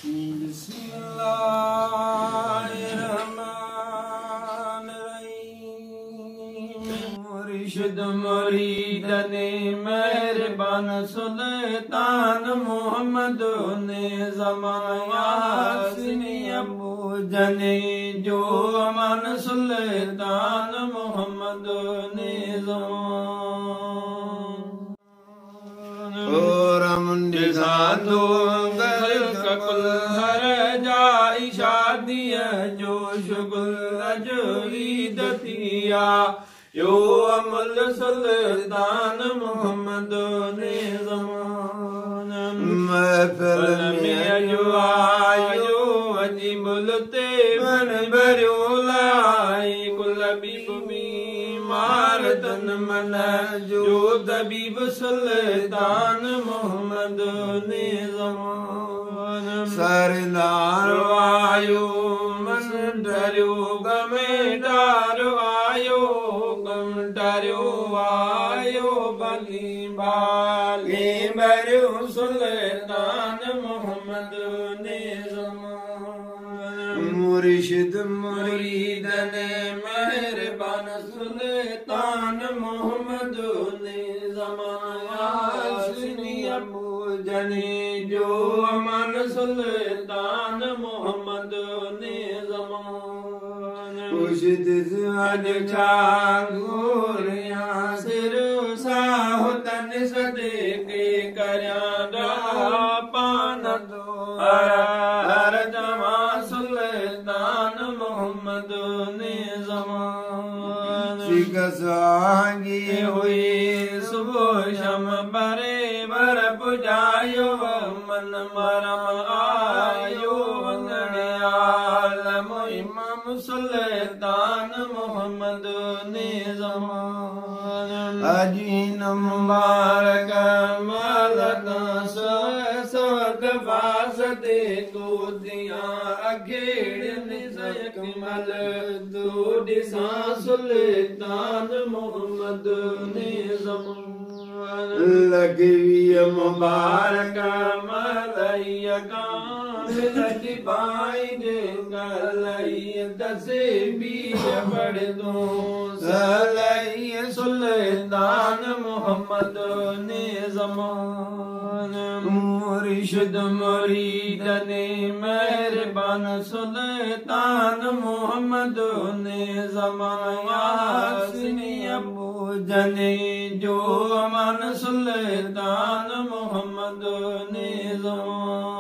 बिस्मिल्लाहिर्रहमानिर्रहीम। मुर्शिद मुरीद ने मेहरबान सुल्तान मोहम्मद ने ज़माया सिनी अबू जने जो अमान सुल्तान मोहम्मद ने और मुंडे साधो कुल हर जाई शादी जो शुगुल अजईद थिया यो अमल सुल्तान मोहम्मद ने ज़मान महफिल में जो आयो अजीबुलते मन भरियो लाई कुल बीबी मार तन मन जो तबीब सुल्तान मोहम्मद ने ज़मान सरदार आयो मन डरियो गमे डार आयो गम डरियो आयो बली बाली भरियो सुल्तान मोहम्मद ने ज़मान मुर्शिद मुरीद ने मेहरबान सुल्तान मोहम्मद ने ज़माया सिनी अबू जने जो अमान सुल्तान मोहम्मद ने ज़मान मुर्शिद ज़ाद चांगोरिया सिर साहुतन सदके करया पान दो हर जमा सुल्तान मोहम्मद ने ज़मान सिगसांगी हुई सुबह शम बरे बर पुजायो मन मरम आयो वंगड़े आलम इमाम सुल्तान मोहम्मद ने ज़मान अजीन मुबारक मलक सद फासदे को दिया अगेड़ निज़कमल दो दिसा सुल्तान मोहम्मद ने ज़मान लगी मुबारक मलैया कान लगी बाई दे गलैया दसे भी पढ़ दो सलैया सुल्तान मोहम्मद ने ज़मान मुर्शिद मुरीद ने मेहरबान सुल्तान मोहम्मद ने ज़माया सिनी अबू जने जो अमान सुल्तान मोहम्मद ने ज़मान